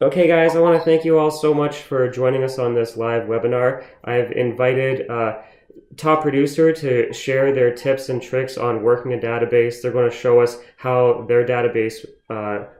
Okay, guys, I want to thank you all so much for joining us on this live webinar. I've invited Top Producer to share their tips and tricks on working a database. They're going to show us how their database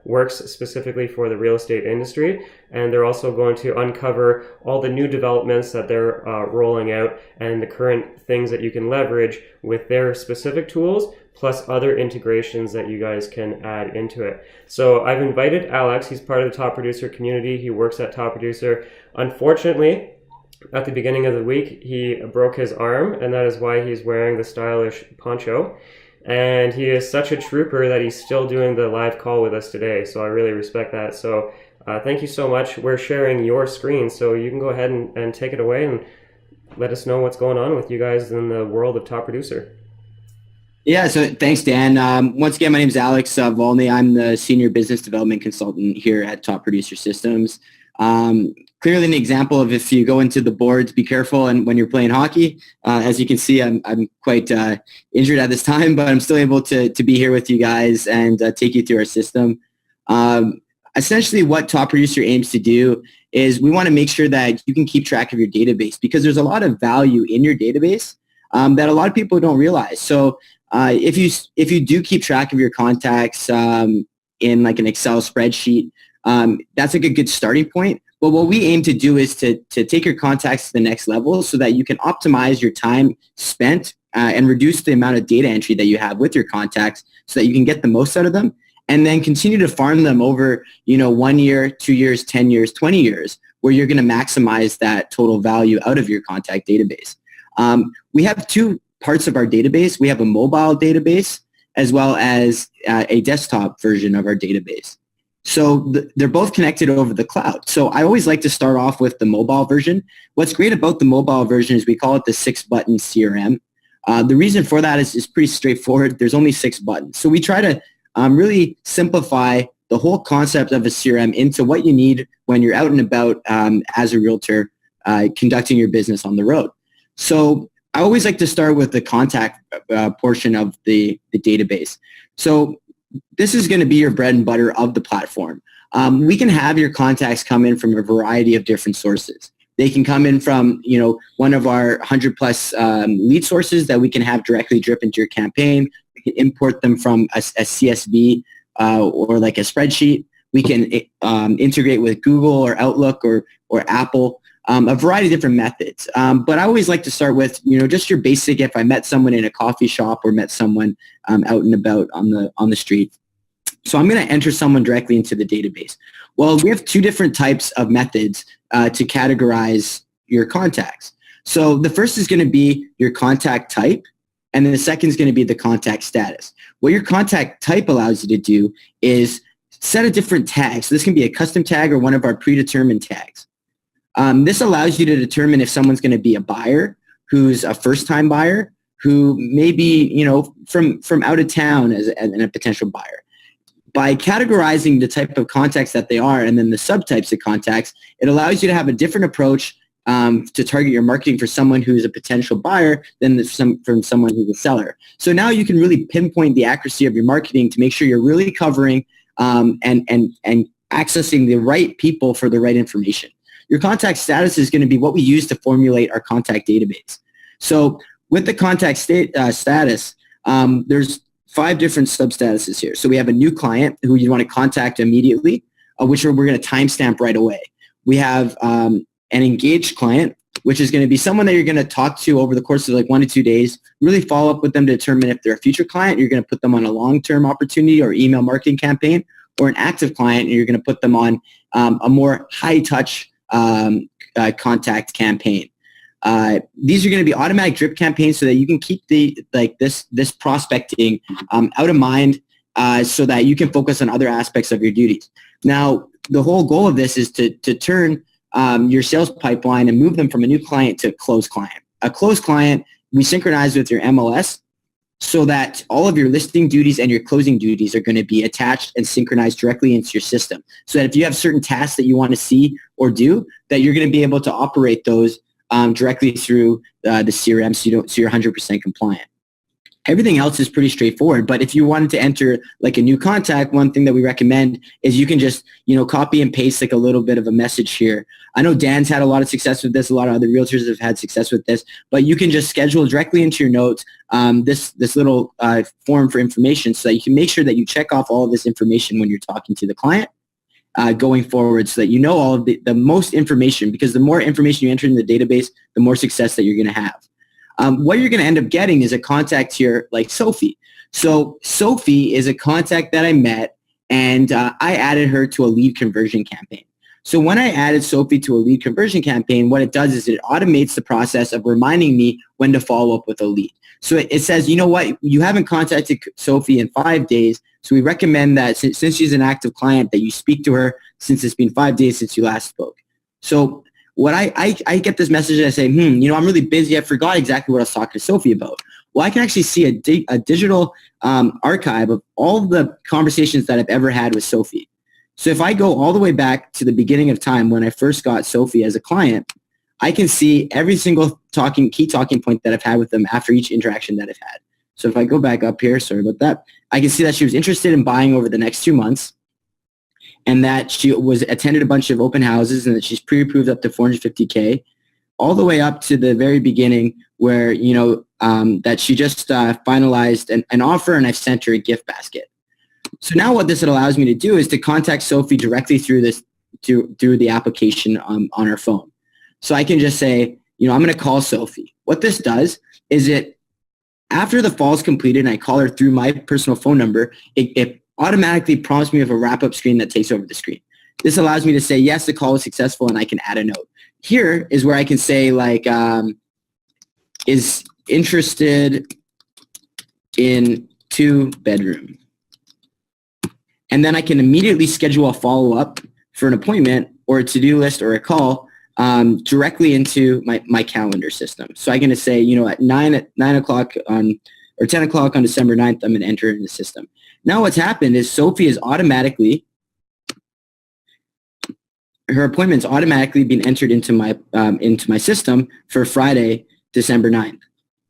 works specifically for the real estate industry. And they're also going to uncover all the new developments that they're rolling out and the current things that you can leverage with their specific tools, plus other integrations that you guys can add into it. So I've invited Alex. He's part of the Top Producer community. He works at Top Producer. Unfortunately, at the beginning of the week, he broke his arm, and that is why he's wearing the stylish poncho. And he is such a trooper that he's still doing the live call with us today. So I really respect that. So thank you so much. We're sharing your screen, so you can go ahead and take it away and let us know what's going on with you guys in the world of Top Producer. Yeah, so thanks, Dan. Once again, my name is Alex Volney. I'm the Senior Business Development Consultant here at Top Producer Systems. Clearly an example of if you go into the boards, be careful and when you're playing hockey. As you can see, I'm quite injured at this time, but I'm still able to be here with you guys and take you through our system. Essentially, what Top Producer aims to do is we want to make sure that you can keep track of your database because there's a lot of value in your database that a lot of people don't realize. So if you do keep track of your contacts in like an Excel spreadsheet, that's like a good starting point. But what we aim to do is to take your contacts to the next level so that you can optimize your time spent and reduce the amount of data entry that you have with your contacts so that you can get the most out of them and then continue to farm them over, 1 year, 2 years, 10 years, 20 years, where you're going to maximize that total value out of your contact database. We have two parts of our database. We have a mobile database as well as a desktop version of our database. So they're both connected over the cloud. So I always like to start off with the mobile version. What's great about the mobile version is we call it the 6-button CRM. The reason for that is pretty straightforward. There's only 6 buttons. So we try to really simplify the whole concept of a CRM into what you need when you're out and about as a realtor conducting your business on the road. So I always like to start with the contact portion of the database. So this is going to be your bread and butter of the platform. We can have your contacts come in from a variety of different sources. They can come in from, one of our 100 plus lead sources that we can have directly drip into your campaign. We can import them from a CSV or like a spreadsheet. We can integrate with Google or Outlook or Apple. A variety of different methods. But I always like to start with, just your basic, if I met someone in a coffee shop or met someone out and about on the street. So I'm going to enter someone directly into the database. Well, we have 2 different types of methods to categorize your contacts. So the first is going to be your contact type, and then the second is going to be the contact status. What your contact type allows you to do is set a different tag. So this can be a custom tag or one of our predetermined tags. This allows you to determine if someone's going to be a buyer who's a first-time buyer, who may be, from out of town as a potential buyer. By categorizing the type of contacts that they are and then the subtypes of contacts, it allows you to have a different approach to target your marketing for someone who's a potential buyer than from someone who's a seller. So now you can really pinpoint the accuracy of your marketing to make sure you're really covering and accessing the right people for the right information. Your contact status is going to be what we use to formulate our contact database. So with the contact status, there's 5 different substatuses here. So we have a new client who you want to contact immediately, which we're going to timestamp right away. We have an engaged client, which is going to be someone that you're going to talk to over the course of like 1 to 2 days, really follow up with them to determine if they're a future client. You're going to put them on a long-term opportunity or email marketing campaign, or an active client, and you're going to put them on a more high-touch contact campaign. These are going to be automatic drip campaigns so that you can keep this prospecting out of mind so that you can focus on other aspects of your duties. Now, the whole goal of this is to turn your sales pipeline and move them from a new client to a closed client. A closed client, we synchronize with your MLS so that all of your listing duties and your closing duties are going to be attached and synchronized directly into your system. So that if you have certain tasks that you want to see or do, that you're going to be able to operate those directly through the CRM so you're 100% compliant. Everything else is pretty straightforward. But if you wanted to enter like a new contact, one thing that we recommend is you can just, copy and paste like a little bit of a message here. I know Dan's had a lot of success with this. A lot of other realtors have had success with this, but you can just schedule directly into your notes this little form for information so that you can make sure that you check off all of this information when you're talking to the client going forward, so that you know all of the most information, because the more information you enter in the database, the more success that you're going to have. What you're going to end up getting is a contact here like Sophie. So Sophie is a contact that I met, and I added her to a lead conversion campaign. So when I added Sophie to a lead conversion campaign, what it does is it automates the process of reminding me when to follow up with a lead. So it says, you know what, you haven't contacted Sophie in 5 days, so we recommend that since she's an active client, that you speak to her since it's been 5 days since you last spoke. So what I get this message and I say, I'm really busy. I forgot exactly what I was talking to Sophie about. Well, I can actually see a digital archive of all the conversations that I've ever had with Sophie. So if I go all the way back to the beginning of time when I first got Sophie as a client, I can see every single key talking point that I've had with them after each interaction that I've had. So if I go back up here, sorry about that, I can see that she was interested in buying over the next 2 months, and that she attended a bunch of open houses, and that she's pre-approved up to $450K, all the way up to the very beginning where, that she just finalized an offer, and I've sent her a gift basket. So now what this allows me to do is to contact Sophie directly through the application on her phone. So I can just say, I'm going to call Sophie. What this does is after the call is completed and I call her through my personal phone number, it automatically prompts me with a wrap-up screen that takes over the screen. This allows me to say, yes, the call was successful, and I can add a note. Here is where I can say, like, is interested in 2-bedroom. And then I can immediately schedule a follow-up for an appointment or a to-do list or a call directly into my calendar system. So I'm going to say, at 9 o'clock or 10 o'clock on December 9th, I'm going to enter in the system. Now what's happened is Sophie is her appointment's automatically been entered into my system for Friday, December 9th.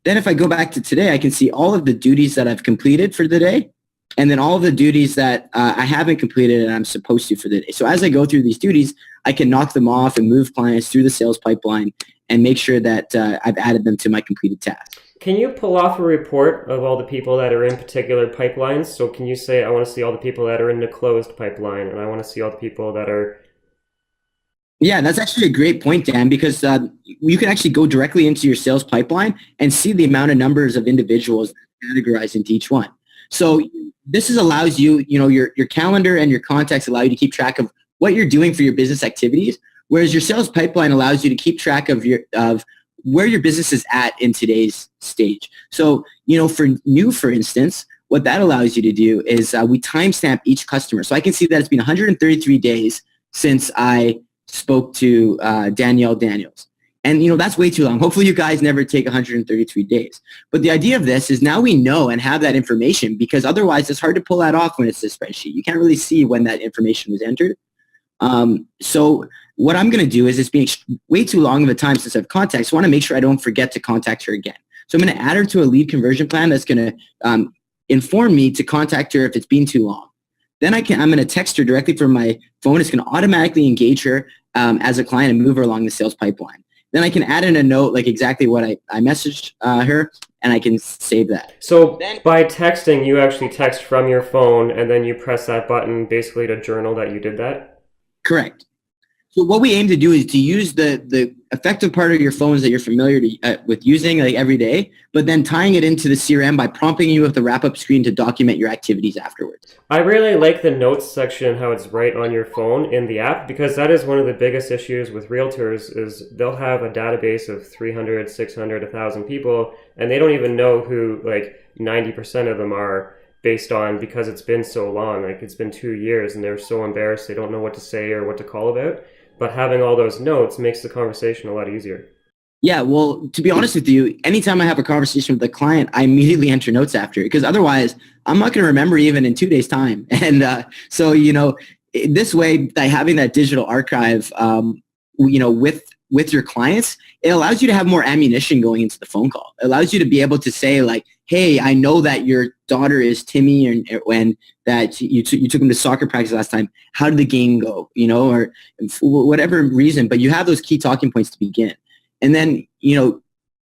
Then if I go back to today, I can see all of the duties that I've completed for the day, and then all of the duties that I haven't completed and I'm supposed to for the day. So as I go through these duties, I can knock them off and move clients through the sales pipeline and make sure that I've added them to my completed task. Can you pull off a report of all the people that are in particular pipelines? So can you say, I want to see all the people that are in the closed pipeline, and I want to see all the people that are... Yeah, that's actually a great point, Dan, because you can actually go directly into your sales pipeline and see the amount of numbers of individuals categorized into each one. So this allows you, your calendar and your contacts allow you to keep track of what you're doing for your business activities, whereas your sales pipeline allows you to keep track of where your business is at in today's stage. So, for instance, what that allows you to do is we timestamp each customer. So I can see that it's been 133 days since I spoke to Danielle Daniels. And, that's way too long. Hopefully you guys never take 133 days. But the idea of this is now we know and have that information, because otherwise it's hard to pull that off when it's a spreadsheet. You can't really see when that information was entered. So what I'm going to do is it's been way too long of a time since I've contacted. So I want to make sure I don't forget to contact her again. So I'm going to add her to a lead conversion plan that's going to inform me to contact her if it's been too long. Then I'm going to text her directly from my phone. It's going to automatically engage her as a client and move her along the sales pipeline. Then I can add in a note like exactly what I messaged her, and I can save that. So by texting, you actually text from your phone, and then you press that button basically to journal that you did that? Correct. So what we aim to do is to use the effective part of your phones that you're familiar with using like every day, but then tying it into the CRM by prompting you with the wrap-up screen to document your activities afterwards. I really like the notes section, how it's right on your phone in the app, because that is one of the biggest issues with realtors is they'll have a database of 300, 600, 1,000 people, and they don't even know who like 90% of them are based on, because it's been so long, like it's been 2 years, and they're so embarrassed they don't know what to say or what to call about. But having all those notes makes the conversation a lot easier. Yeah, well, to be honest with you, anytime I have a conversation with a client, I immediately enter notes after it, because otherwise I'm not going to remember even in 2 days' time. And so, this way, by having that digital archive, with your clients, it allows you to have more ammunition going into the phone call. It allows you to be able to say like, hey, I know that your daughter is Timmy and that you took him to soccer practice last time. How did the game go? Or for whatever reason, but you have those key talking points to begin. And then,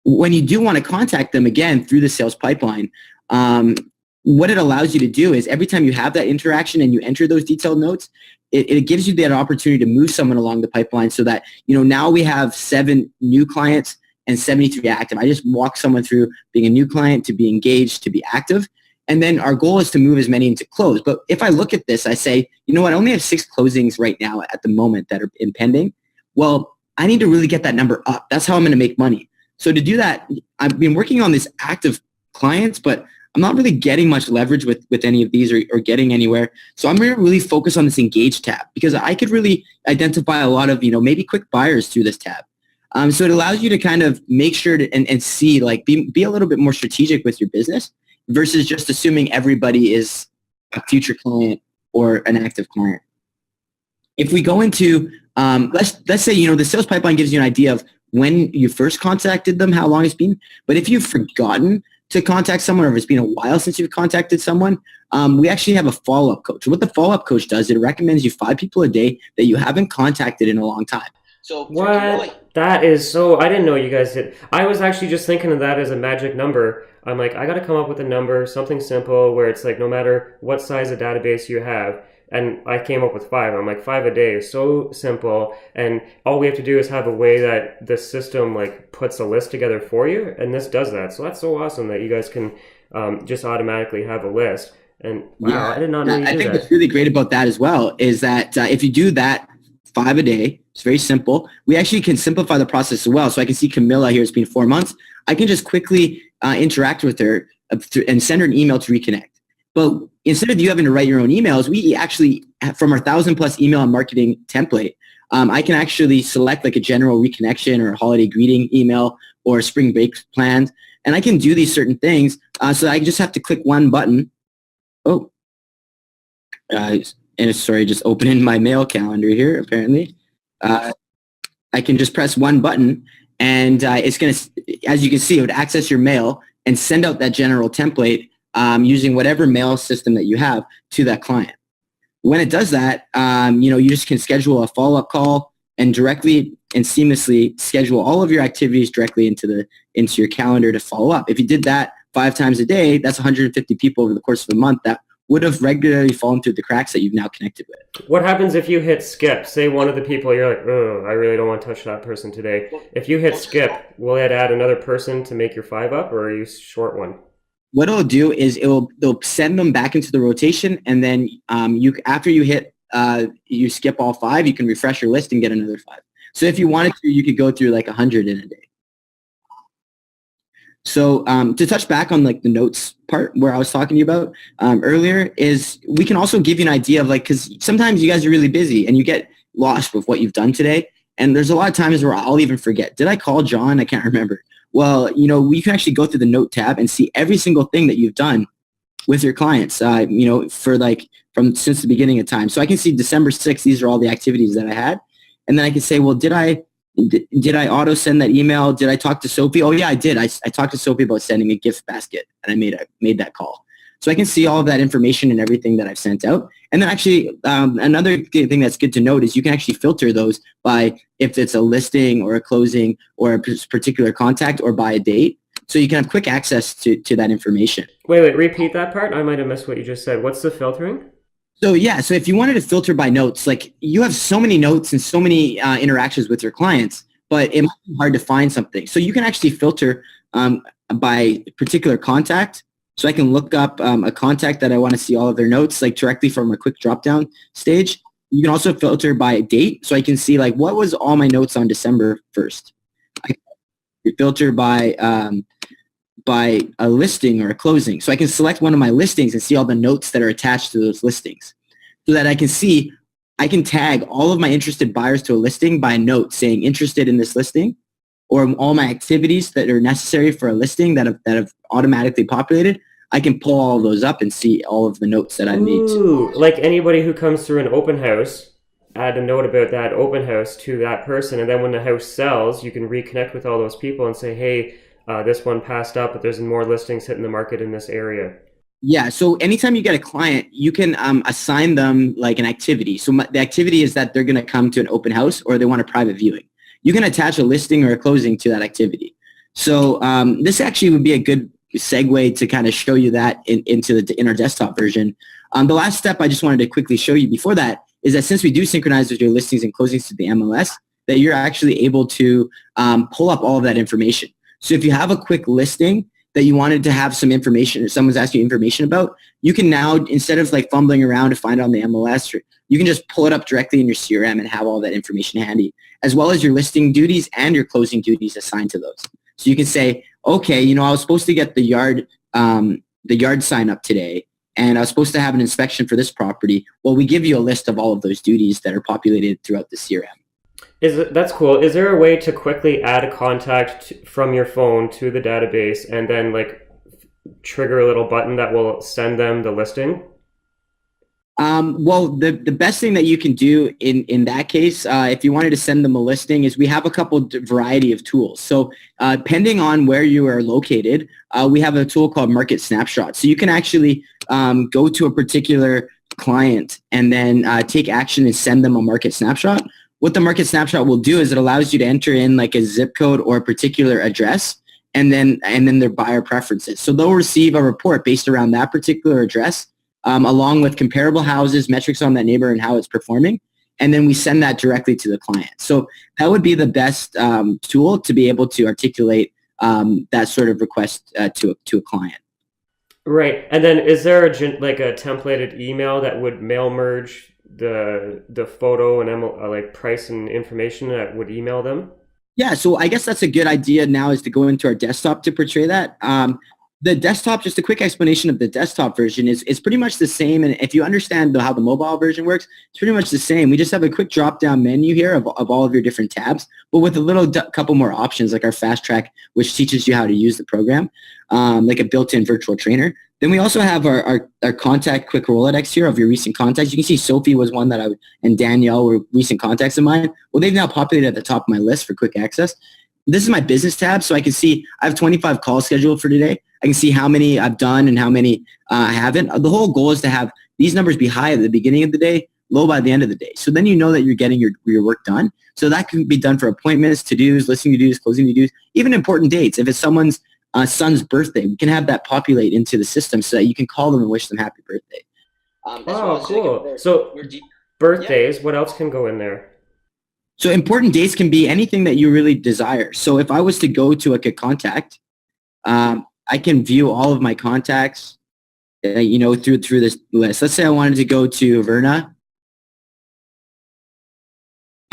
when you do want to contact them again through the sales pipeline, what it allows you to do is every time you have that interaction and you enter those detailed notes, it gives you that opportunity to move someone along the pipeline so that, now we have 7 new clients and 73 active. I just walk someone through being a new client to be engaged, to be active. And then our goal is to move as many into close. But if I look at this, I say, you know what, I only have 6 closings right now at the moment that are impending. Well, I need to really get that number up. That's how I'm going to make money. So to do that, I've been working on this active clients, but I'm not really getting much leverage with any of these or getting anywhere. So I'm going to really focus on this engage tab because I could really identify a lot of, maybe quick buyers through this tab. So it allows you to kind of make sure to, and see, like, be a little bit more strategic with your business versus just assuming everybody is a future client or an active client. If we go into, let's say, the sales pipeline gives you an idea of when you first contacted them, how long it's been. But if you've forgotten to contact someone or if it's been a while since you've contacted someone, we actually have a follow-up coach. What the follow-up coach does, it recommends you 5 people a day that you haven't contacted in a long time. So what? That is so, I didn't know you guys did. I was actually just thinking of that as a magic number. I'm like, I got to come up with a number, something simple where it's like no matter what size of database you have. And I came up with 5. I'm like, 5 a day is so simple. And all we have to do is have a way that the system like puts a list together for you. And this does that. So that's so awesome that you guys can just automatically have a list. And wow, yeah, I did not know you do that. I think what's really great about that as well is that if you do that 5 a day, it's very simple. We actually can simplify the process as well. So I can see Camilla here, it's been 4 months. I can just quickly interact with her and send her an email to reconnect. But instead of you having to write your own emails, we actually, from our 1,000+ email and marketing template, I can actually select like a general reconnection or a holiday greeting email or spring break plans. And I can do these certain things. So I just have to click one button. Oh, and sorry, just opening my mail calendar here, apparently. I can just press one button and it's going to, as you can see, it would access your mail and send out that general template using whatever mail system that you have to that client. When it does that, you just can schedule a follow-up call and directly and seamlessly schedule all of your activities directly into your calendar to follow up. If you did that 5 times a day, that's 150 people over the course of a month that would have regularly fallen through the cracks that you've now connected with. What happens if you hit skip? Say one of the people, you're like, oh, I really don't want to touch that person today. If you hit skip, will it add another person to make your 5 up, or are you short one? What it'll do is they'll send them back into the rotation, and then after you hit you skip all 5, you can refresh your list and get another 5. So if you wanted to, you could go through like 100 in a day. So to touch back on like the notes part where I was talking to you about earlier, is we can also give you an idea of like, because sometimes you guys are really busy and you get lost with what you've done today. And there's a lot of times where I'll even forget. Did I call John? I can't remember. Well, we can actually go through the note tab and see every single thing that you've done with your clients, for like since the beginning of time. So I can see December 6th, these are all the activities that I had. And then I can say, well, did I auto send that email? Did I talk to Sophie? Oh yeah, I did. I talked to Sophie about sending a gift basket and I made that call. So I can see all of that information and everything that I've sent out. And then actually another thing that's good to note is you can actually filter those by if it's a listing or a closing or a particular contact or by a date. So you can have quick access to that information. Wait, repeat that part. I might have missed what you just said. What's the filtering? So yeah, so if you wanted to filter by notes, like you have so many notes and so many interactions with your clients, but it might be hard to find something. So you can actually filter by particular contact. So I can look up a contact that I want to see all of their notes, like directly from a quick drop-down stage. You can also filter by date. So I can see like what was all my notes on December 1st. I can filter by a listing or a closing. So I can select one of my listings and see all the notes that are attached to those listings so that I can tag all of my interested buyers to a listing by a note saying interested in this listing, or all my activities that are necessary for a listing that have automatically populated. I can pull all of those up and see all of the notes that I made. Ooh, like anybody who comes through an open house, add a note about that open house to that person. And then when the house sells, you can reconnect with all those people and say, hey, this one passed up, but there's more listings hitting the market in this area. Yeah. So anytime you get a client, you can assign them like an activity. So the activity is that they're going to come to an open house or they want a private viewing. You can attach a listing or a closing to that activity. So this actually would be a good segue to kind of show you that in our desktop version. The last step I just wanted to quickly show you before that is that since we do synchronize with your listings and closings to the MLS, that you're actually able to pull up all of that information. So if you have a quick listing that you wanted to have some information or someone's asking you information about, you can now, instead of like fumbling around to find it on the MLS, you can just pull it up directly in your CRM and have all that information handy, as well as your listing duties and your closing duties assigned to those. So you can say, okay, you know, I was supposed to get the yard sign up today, and I was supposed to have an inspection for this property. Well, we give you a list of all of those duties that are populated throughout the CRM. That's cool. Is there a way to quickly add a contact from your phone to the database and then like trigger a little button that will send them the listing? Well, the best thing that you can do in that case, if you wanted to send them a listing, is we have a couple variety of tools. So depending on where you are located, we have a tool called Market Snapshot. So you can actually go to a particular client and then take action and send them a market snapshot. What the market snapshot will do is it allows you to enter in like a zip code or a particular address and then their buyer preferences. So they'll receive a report based around that particular address, along with comparable houses, metrics on that neighbor and how it's performing. And then we send that directly to the client. So that would be the best tool to be able to articulate that sort of request to a client. Right. And then is there a templated email that would mail merge the photo and like price and information that would email them? Yeah, so I guess that's a good idea now, is to go into our desktop to portray that. The desktop, just a quick explanation of the desktop version is pretty much the same. And if you understand how the mobile version works, it's pretty much the same. We just have a quick drop-down menu here of all of your different tabs, but with a little couple more options, like our fast track, which teaches you how to use the program, like a built-in virtual trainer. Then we also have our contact quick Rolodex here of your recent contacts. You can see Sophie was one that and Danielle were recent contacts of mine. Well, they've now populated at the top of my list for quick access. This is my business tab, so I can see I have 25 calls scheduled for today. I can see how many I've done and how many I haven't. The whole goal is to have these numbers be high at the beginning of the day, low by the end of the day. So then you know that you're getting your work done. So that can be done for appointments, to-dos, listing to-dos, closing to-dos, even important dates. If it's someone's son's birthday, we can have that populate into the system so that you can call them and wish them happy birthday. Oh, cool. So birthdays, yeah. What else can go in there? So important dates can be anything that you really desire. So if I was to go to a contact, I can view all of my contacts, through this list. Let's say I wanted to go to Verna.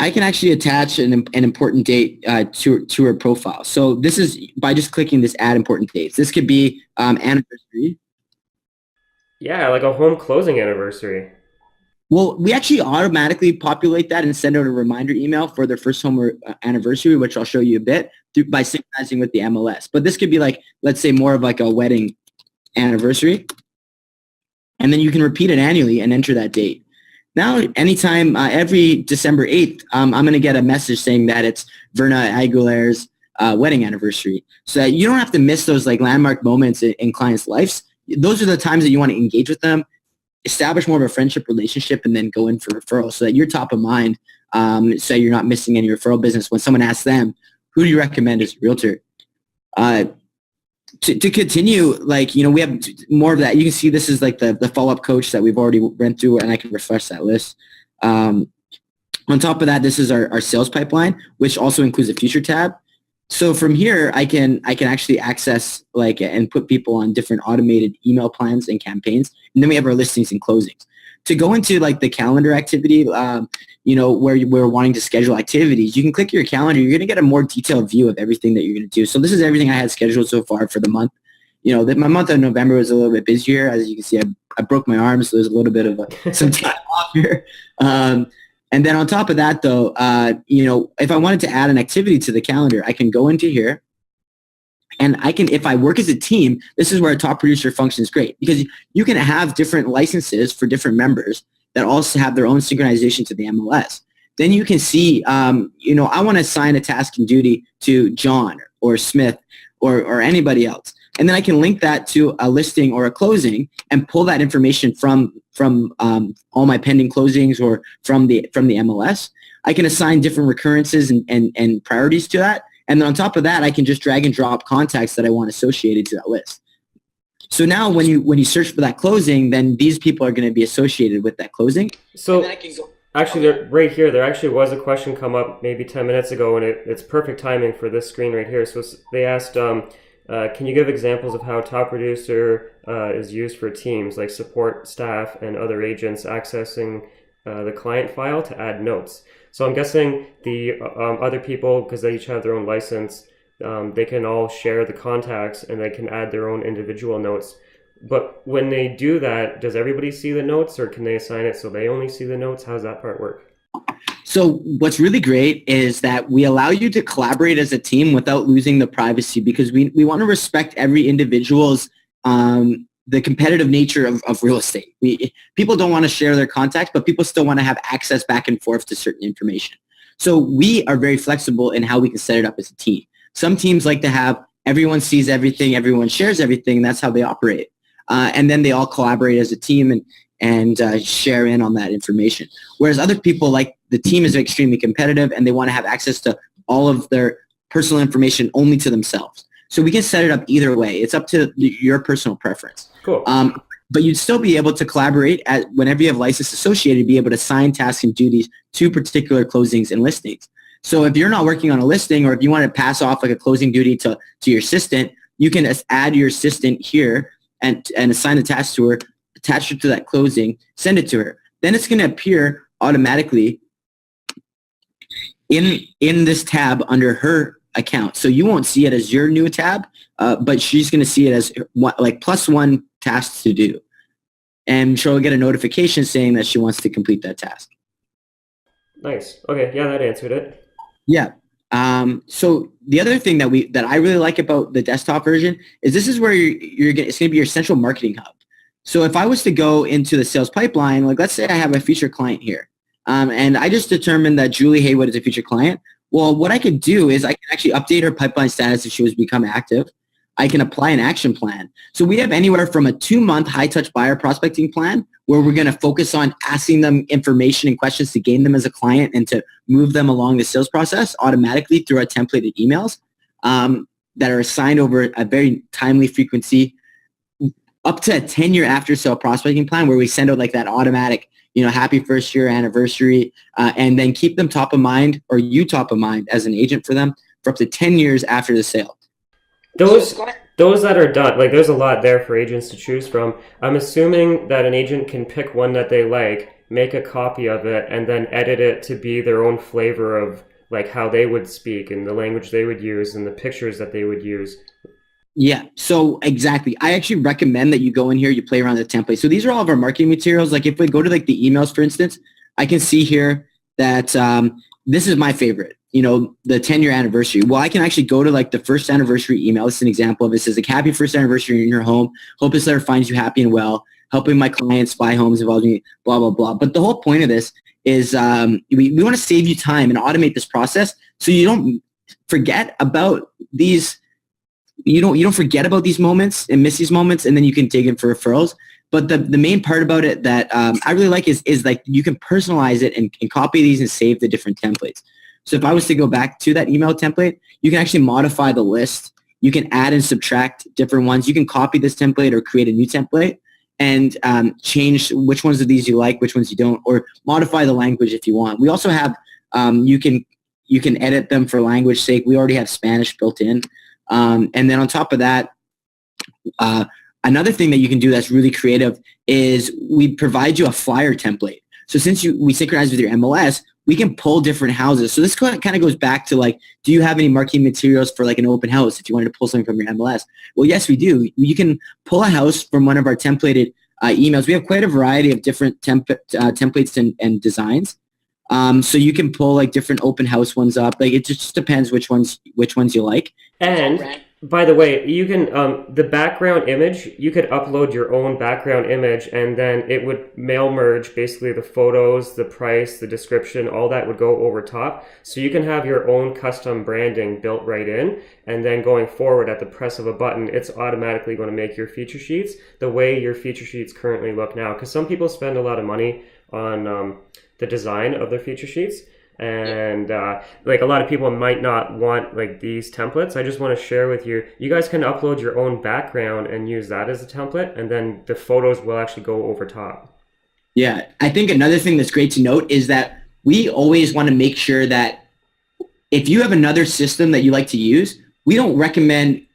I can actually attach an important date to her profile. So this is by just clicking this add important dates. This could be anniversary. Yeah, like a home closing anniversary. Well, we actually automatically populate that and send out a reminder email for their first home anniversary, which I'll show you a bit by synchronizing with the MLS. But this could be like, let's say, more of like a wedding anniversary. And then you can repeat it annually and enter that date. Now, anytime, every December 8th, I'm going to get a message saying that it's Verna Aguilar's wedding anniversary. So that you don't have to miss those like landmark moments in clients' lives. Those are the times that you want to engage with them, establish more of a friendship relationship, and then go in for referrals so that you're top of mind, so you're not missing any referral business. When someone asks them, who do you recommend as a realtor? To continue, we have more of that. You can see this is like the follow-up coach that we've already went through, and I can refresh that list. On top of that, this is our sales pipeline, which also includes a future tab. So from here, I can actually access and put people on different automated email plans and campaigns. And then we have our listings and closings. To go into the calendar activity, where we're wanting to schedule activities, you can click your calendar. You're going to get a more detailed view of everything that you're going to do. So this is everything I had scheduled so far for the month. My month of November was a little bit busier. As you can see, I broke my arm, so there's a little bit of some time off here. And then on top of that, though, if I wanted to add an activity to the calendar, I can go into here. And if I work as a team, this is where a top producer function is great, because you can have different licenses for different members that also have their own synchronization to the MLS. Then you can see, I want to assign a task and duty to John or Smith. or anybody else. And then I can link that to a listing or a closing and pull that information from all my pending closings or from the MLS. I can assign different recurrences and priorities to that. And then on top of that, I can just drag and drop contacts that I want associated to that list. So now when you search for that closing, then these people are going to be associated with that closing. So actually, right here, there actually was a question come up maybe 10 minutes ago, and it's perfect timing for this screen right here. So they asked, can you give examples of how TopProducer is used for teams like support staff and other agents accessing the client file to add notes? So I'm guessing the other people, because they each have their own license, they can all share the contacts and they can add their own individual notes. But when they do that, does everybody see the notes, or can they assign it so they only see the notes? How does that part work? So what's really great is that we allow you to collaborate as a team without losing the privacy, because we want to respect every individual's the competitive nature of real estate. People don't want to share their contacts, but people still want to have access back and forth to certain information. So we are very flexible in how we can set it up as a team. Some teams like to have everyone sees everything, everyone shares everything, and that's how they operate. And then they all collaborate as a team and share in on that information. Whereas other people, like the team is extremely competitive and they want to have access to all of their personal information only to themselves. So we can set it up either way. It's up to your personal preference. Cool. But you'd still be able to collaborate whenever you have license associated, be able to assign tasks and duties to particular closings and listings. So if you're not working on a listing, or if you want to pass off like a closing duty to your assistant, you can add your assistant here and assign a task to her, attach it to that closing, send it to her. Then it's going to appear automatically in this tab under her account. So you won't see it as your new tab, but she's going to see it as like +1 tasks to do. And she'll get a notification saying that she wants to complete that task. Nice. Okay. Yeah, that answered it. Yeah. So the other thing that I really like about the desktop version is this is where it's going to be your central marketing hub. So if I was to go into the sales pipeline, like let's say I have a featured client here, and I just determined that Julie Haywood is a featured client. Well, what I could do is I can actually update her pipeline status if she was to become active. I can apply an action plan. So we have anywhere from a 2-month high-touch buyer prospecting plan where we're going to focus on asking them information and questions to gain them as a client and to move them along the sales process automatically through our templated emails that are assigned over a very timely frequency, up to a 10-year after-sale prospecting plan where we send out like that automatic, happy first year anniversary, and then keep them top of mind, or you top of mind as an agent for them for up to 10 years after the sale. Those that are done, like there's a lot there for agents to choose from. I'm assuming that an agent can pick one that they like, make a copy of it, and then edit it to be their own flavor of like how they would speak and the language they would use and the pictures that they would use. Yeah, so exactly. I actually recommend that you go in here, you play around the template. So these are all of our marketing materials. Like if we go to like the emails, for instance, I can see here that this is my favorite, the 10-year anniversary. Well, I can actually go to like the first anniversary email. This is an example of it. It says like happy first anniversary in your home. Hope this letter finds you happy and well. Helping my clients buy homes involving me, blah, blah, blah. But the whole point of this is we want to save you time and automate this process so you don't forget about these. You don't forget about these moments and miss these moments, and then you can dig in for referrals. But the main part about it that I really like is like you can personalize it and copy these and save the different templates. So if I was to go back to that email template, you can actually modify the list. You can add and subtract different ones. You can copy this template or create a new template and change which ones of these you like, which ones you don't, or modify the language if you want. We also have you can edit them for language sake. We already have Spanish built in. And then on top of that, another thing that you can do that's really creative is we provide you a flyer template. So since we synchronize with your MLS, we can pull different houses. So this kind of goes back to like, do you have any marketing materials for like an open house if you wanted to pull something from your MLS? Well, yes, we do. You can pull a house from one of our templated emails. We have quite a variety of different templates and designs. So you can pull like different open house ones up. Like it just depends which ones you like. And By the way, you can the background image. You could upload your own background image, and then it would mail merge basically the photos, the price, the description, all that would go over top. So you can have your own custom branding built right in, and then going forward at the press of a button, it's automatically going to make your feature sheets the way your feature sheets currently look now. Because some people spend a lot of money on the design of their feature sheets, and like a lot of people might not want like these templates. I just want to share with you, you guys can upload your own background and use that as a template, and then the photos will actually go over top. Yeah, I think another thing that's great to note is that we always want to make sure that if you have another system that you like to use, we don't recommend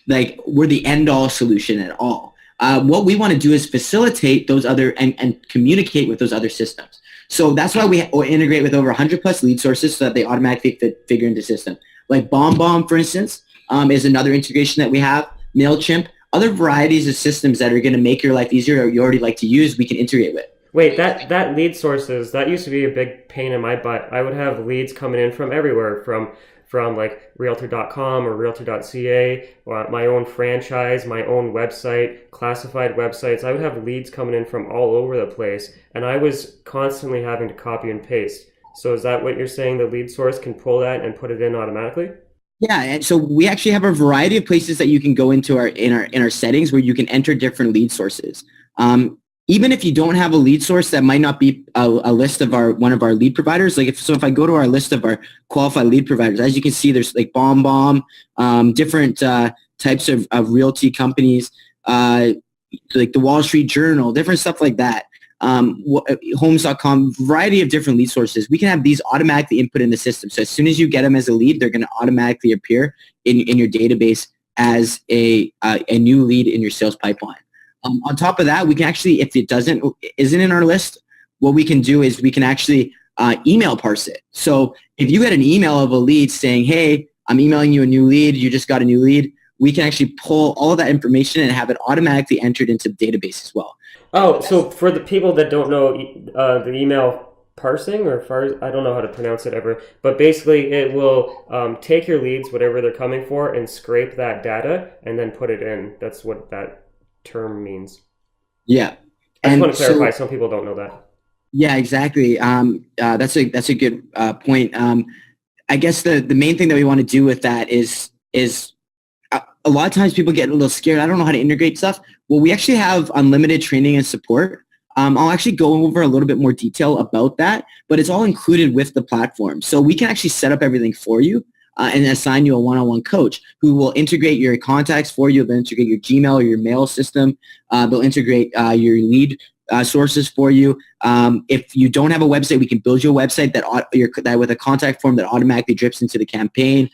like we're the end all solution at all. What we want to do is facilitate those other and communicate with those other systems. So that's why we integrate with over 100 plus lead sources so that they automatically figure into system. Like BombBomb, for instance, is another integration that we have. MailChimp, other varieties of systems that are going to make your life easier or you already like to use, we can integrate with. Wait, that lead sources, that used to be a big pain in my butt. I would have leads coming in from everywhere, from like realtor.com or realtor.ca, or my own franchise, my own website, classified websites. I would have leads coming in from all over the place, and I was constantly having to copy and paste. So is that what you're saying? The lead source can pull that and put it in automatically? Yeah, and so we actually have a variety of places that you can go into our settings where you can enter different lead sources. Even if you don't have a lead source, that might not be a list of one of our lead providers. Like if I go to our list of our qualified lead providers, as you can see, there's like BombBomb, different types of realty companies, like the Wall Street Journal, different stuff like that. Homes.com, variety of different lead sources. We can have these automatically input in the system. So as soon as you get them as a lead, they're going to automatically appear in your database as a new lead in your sales pipeline. On top of that, we can actually, if it isn't in our list, what we can do is we can actually email parse it. So if you get an email of a lead saying, hey, I'm emailing you a new lead, you just got a new lead, we can actually pull all of that information and have it automatically entered into the database as well. Oh, so for the people that don't know the email parsing, I don't know how to pronounce it ever, but basically it will take your leads, whatever they're coming for, and scrape that data and then put it in. That's what that term means. Yeah. I just want to clarify, some people don't know that. Yeah, exactly. That's a good point. I guess the main thing that we want to do with that is a lot of times people get a little scared. I don't know how to integrate stuff. Well, we actually have unlimited training and support. I'll actually go over a little bit more detail about that, but it's all included with the platform. So we can actually set up everything for you and assign you a one-on-one coach who will integrate your contacts for you. They'll integrate your Gmail or your mail system. They'll integrate your lead sources for you. If you don't have a website, we can build you a website that with a contact form that automatically drips into the campaign.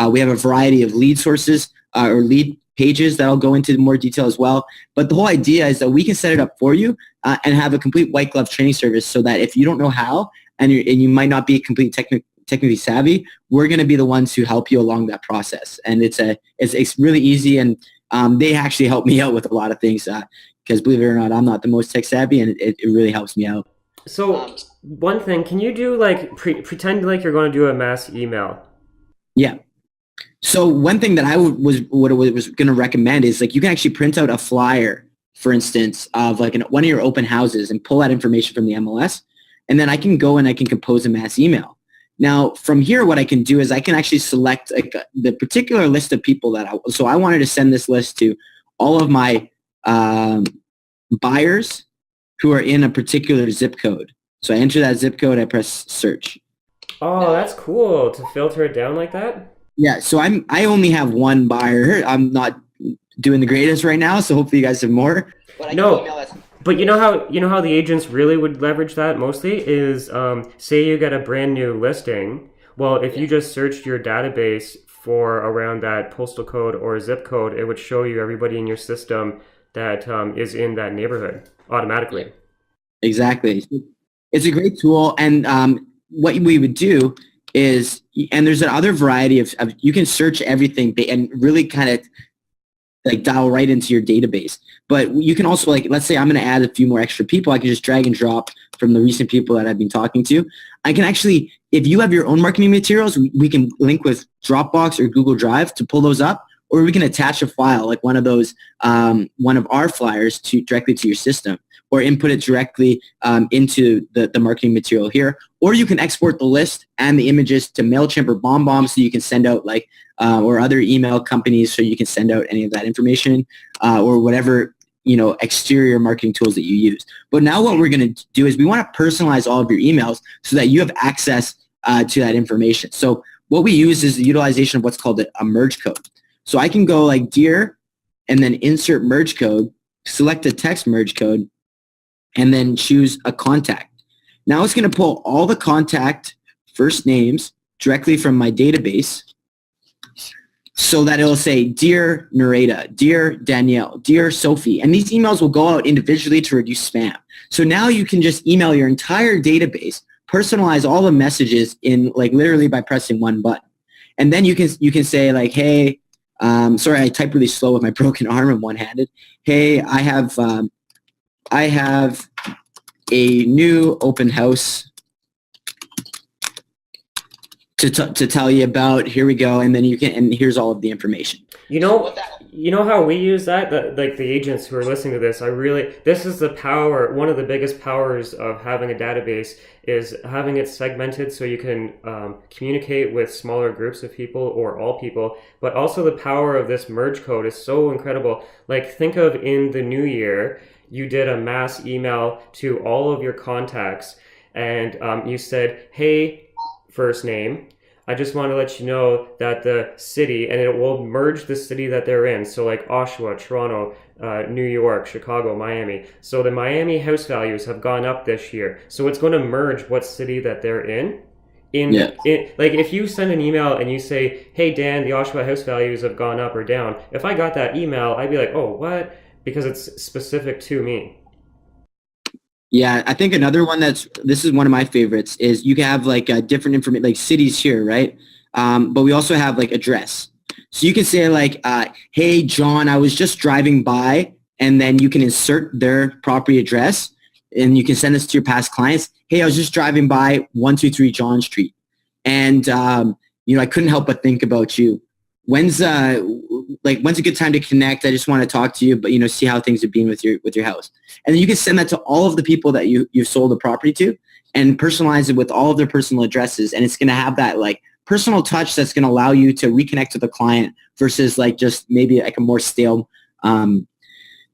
We have a variety of lead sources or lead pages that I'll go into more detail as well. But the whole idea is that we can set it up for you and have a complete white glove training service so that if you don't know how and you might not be completely technically savvy, we're going to be the ones who help you along that process. And it's really easy, and they actually help me out with a lot of things because believe it or not, I'm not the most tech savvy, and it really helps me out. So one thing, can you do like pretend like you're going to do a mass email? Yeah. So one thing that I was going to recommend is like you can actually print out a flyer, for instance, of like one of your open houses and pull that information from the MLS, and then I can go and I can compose a mass email. Now from here, what I can do is I can actually select like the particular list of people that so I wanted to send this list to all of my buyers who are in a particular zip code. So I enter that zip code, I press search. Oh, that's cool to filter it down like that. Yeah, so I only have one buyer. I'm not doing the greatest right now, so hopefully you guys have more. No, but you know how the agents really would leverage that mostly is say you get a brand new listing. Well, if you just searched your database for around that postal code or zip code, it would show you everybody in your system that is in that neighborhood automatically. Exactly. It's a great tool, and what we would do is, and there's another variety of you can search everything and really kind of like dial right into your database. But you can also, like, let's say I'm going to add a few more extra people. I can just drag and drop from the recent people that I've been talking to. I can actually, if you have your own marketing materials, we can link with Dropbox or Google Drive to pull those up, or we can attach a file like one of those, one of our flyers directly to your system, or input it directly into the marketing material here. Or you can export the list and the images to MailChimp or BombBomb, so you can send out like, or other email companies, so you can send out any of that information, or whatever, exterior marketing tools that you use. But now what we're going to do is we want to personalize all of your emails so that you have access to that information. So what we use is the utilization of what's called a merge code. So I can go like dear, and then insert merge code, select a text merge code, and then choose a contact. Now it's going to pull all the contact first names directly from my database, so that it'll say, Dear Nareda, Dear Danielle, Dear Sophie. And these emails will go out individually to reduce spam. So now you can just email your entire database, personalize all the messages in like literally by pressing one button. And then you can say like, hey, sorry, I type really slow with my broken arm and one-handed. Hey, I have a new open house to tell you about. Here we go. And then and here's all of the information. You know how we use that? Like the agents who are listening to this, this is the power, one of the biggest powers of having a database is having it segmented so you can communicate with smaller groups of people or all people. But also the power of this merge code is so incredible. Like think of in the new year, you did a mass email to all of your contacts and you said, hey, first name, I just want to let you know that the city, and it will merge the city that they're in. So like Oshawa, Toronto, New York, Chicago, Miami. So the Miami house values have gone up this year. So it's going to merge what city that they're in. Like if you send an email and you say, hey, Dan, the Oshawa house values have gone up or down. If I got that email, I'd be like, oh, what? Because it's specific to me. Yeah, I think another one this is one of my favorites, is you can have like different information, like cities here, right? But we also have like address. So you can say like, hey, John, I was just driving by, and then you can insert their property address, and you can send this to your past clients. Hey, I was just driving by 123 John Street, and I couldn't help but think about you. When's a good time to connect? I just want to talk to you, but see how things have been with your house. And then you can send that to all of the people that you've sold the property to, and personalize it with all of their personal addresses. And it's going to have that like personal touch that's going to allow you to reconnect with the client versus like just maybe like a more stale,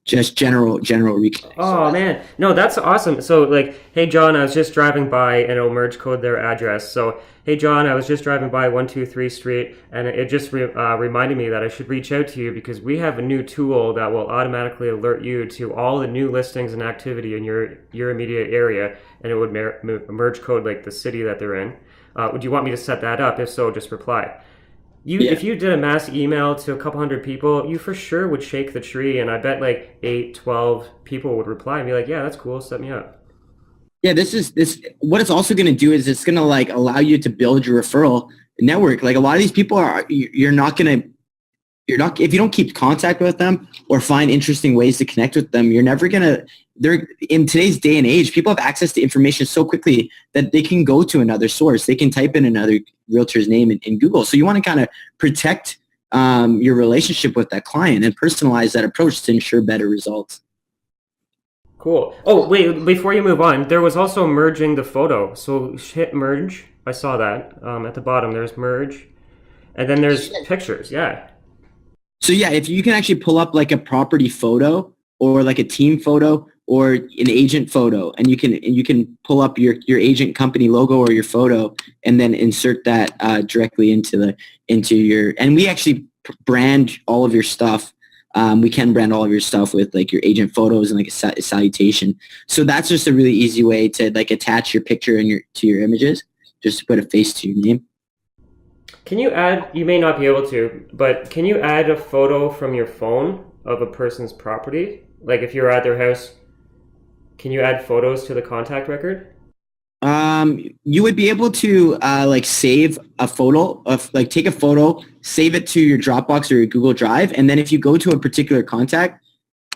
just general reconnect. Oh man, no, that's awesome. So like, hey John, I was just driving by, and it'll merge code their address. So hey John, I was just driving by 123 Street, and it just reminded me that I should reach out to you because we have a new tool that will automatically alert you to all the new listings and activity in your immediate area, and it would merge code like the city that they're in. Would you want me to set that up? If so, just reply. If you did a mass email to a couple hundred people, you for sure would shake the tree, and I bet like 8, 12 people would reply and be like, yeah, that's cool, set me up. Yeah, this what it's also going to do is it's going to like allow you to build your referral network. Like a lot of these people if you don't keep contact with them or find interesting ways to connect with them, you're never going to, in today's day and age, people have access to information so quickly that they can go to another source. They can type in another realtor's name in Google. So you want to kind of protect your relationship with that client and personalize that approach to ensure better results. Cool. Oh, wait, before you move on, there was also merging the photo. So hit merge. I saw that. At the bottom, there's merge. And then there's pictures. Yeah. So yeah, if you can actually pull up like a property photo or like a team photo or an agent photo, and you can pull up your agent company logo or your photo, and then insert that directly into your, and we actually brand all of your stuff. We can brand all of your stuff with like your agent photos and like a salutation. So that's just a really easy way to like attach your picture to your images, just to put a face to your name. Can you add, you may not be able to, but can you add a photo from your phone of a person's property? Like if you're at their house, can you add photos to the contact record? You would be able to like save a photo of like take a photo, save it to your Dropbox or your Google Drive, and then if you go to a particular contact,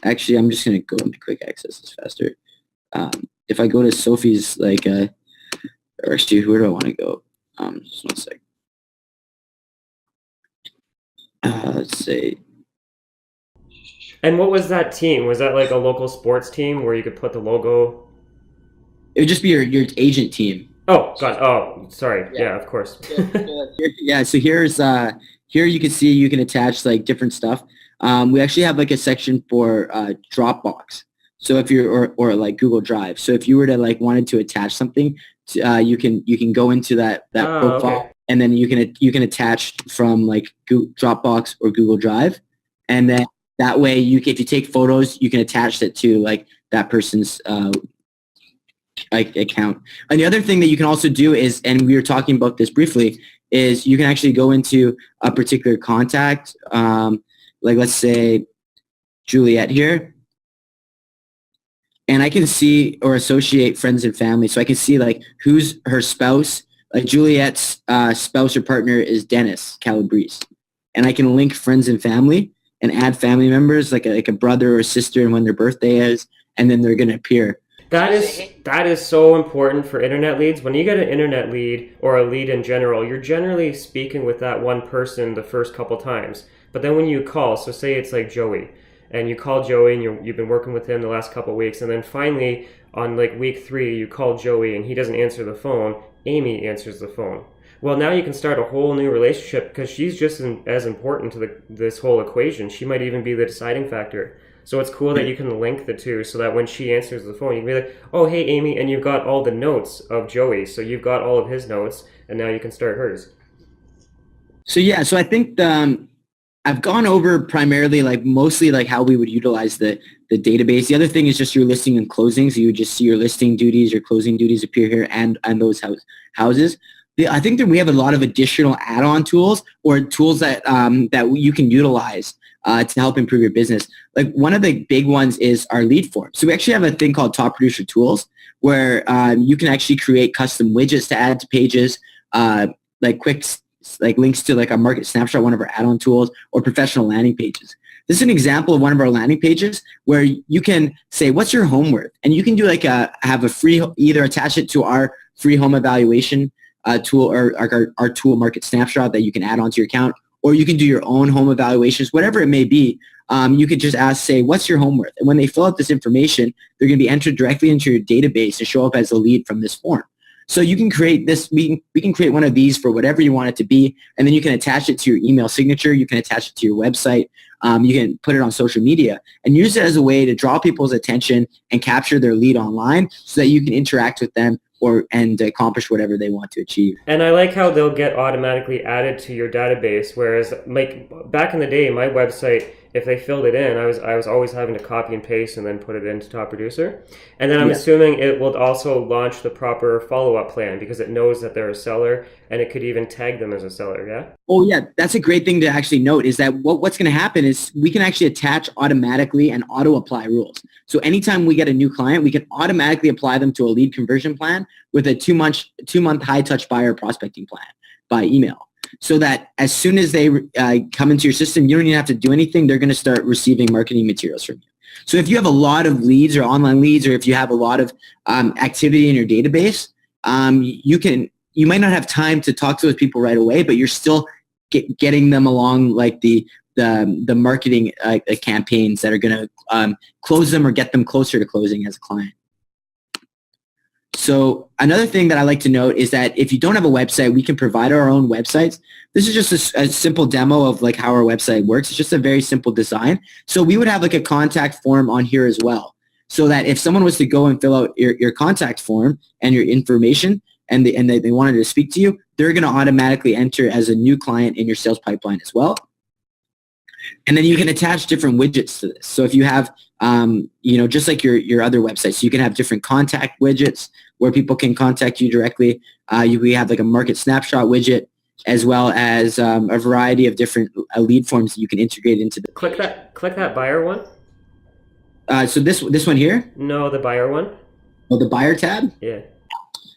actually I'm just gonna go into quick access, it's faster. If I go to Sophie's like or actually where do I want to go? Just one sec. let's say. And what was that team? Was that like a local sports team where you could put the logo? It would just be your agent team. Oh, God. Oh, sorry. Yeah. Yeah, of course. Yeah. So here you can see you can attach like different stuff. We actually have like a section for Dropbox. So if you're or like Google Drive. So if you were to like wanted to attach something, you can go into that profile, Okay. and then you can attach from like Dropbox or Google Drive, and then that way if you take photos, you can attach it to like that person's account. And the other thing that you can also do is, and we were talking about this briefly, is you can actually go into a particular contact, like let's say Juliet here, and I can see or associate friends and family. So I can see like who's her spouse. Like Juliet's spouse or partner is Dennis Calabrese, and I can link friends and family and add family members like a brother or sister and when their birthday is, and then they're going to appear. That is so important for internet leads. When you get an internet lead or a lead in general, you're generally speaking with that one person the first couple times. But then when you call, so say it's like Joey, and you call Joey and you've been working with him the last couple weeks, and then finally on like week 3 you call Joey and he doesn't answer the phone, Amy answers the phone. Well, now you can start a whole new relationship because she's just as important to this whole equation. She might even be the deciding factor. So it's cool that you can link the two so that when she answers the phone, you can be like, oh, hey, Amy, and you've got all the notes of Joey. So you've got all of his notes, and now you can start hers. So yeah, so I think I've gone over primarily like mostly like how we would utilize the database. The other thing is just your listing and closing. So you would just see your listing duties, your closing duties appear here and those houses. I think that we have a lot of additional add-on tools or tools that that you can utilize to help improve your business. Like one of the big ones is our lead form. So we actually have a thing called TopProducer Tools where you can actually create custom widgets to add to pages, like quick like links to like a market snapshot, one of our add-on tools, or professional landing pages. This is an example of one of our landing pages where you can say, what's your home worth? And you can do like have a free, either attach it to our free home evaluation tool or our tool market snapshot that you can add onto your account, or you can do your own home evaluations, whatever it may be. You could just ask, say, what's your home worth? And when they fill out this information, they're going to be entered directly into your database to show up as a lead from this form. So you can create this, we can create one of these for whatever you want it to be, and then you can attach it to your email signature, you can attach it to your website, you can put it on social media, and use it as a way to draw people's attention and capture their lead online so that you can interact with them and accomplish whatever they want to achieve. And I like how they'll get automatically added to your database, whereas like back in the day, my website, if they filled it in, I was always having to copy and paste and then put it into TopProducer. And then I'm assuming it will also launch the proper follow-up plan because it knows that they're a seller and it could even tag them as a seller, yeah? Oh yeah, that's a great thing to actually note is that what's going to happen is we can actually attach automatically and auto-apply rules. So anytime we get a new client, we can automatically apply them to a lead conversion plan with a two-month high-touch buyer prospecting plan by email. So that as soon as they come into your system, you don't even have to do anything. They're going to start receiving marketing materials from you. So if you have a lot of leads or online leads, or if you have a lot of activity in your database, you might not have time to talk to those people right away, but you're still getting them along like the marketing campaigns that are going to close them or get them closer to closing as a client. So another thing that I like to note is that if you don't have a website, we can provide our own websites. This is just a simple demo of like how our website works. It's just a very simple design. So we would have like a contact form on here as well. So that if someone was to go and fill out your contact form and your information and they wanted to speak to you, they're going to automatically enter as a new client in your sales pipeline as well. And then you can attach different widgets to this. So if you have, just like your other websites, you can have different contact widgets where people can contact you directly. We have like a market snapshot widget, as well as a variety of different lead forms that you can integrate into the. Click that buyer one. So this one here? No, the buyer one. Oh, the buyer tab? Yeah.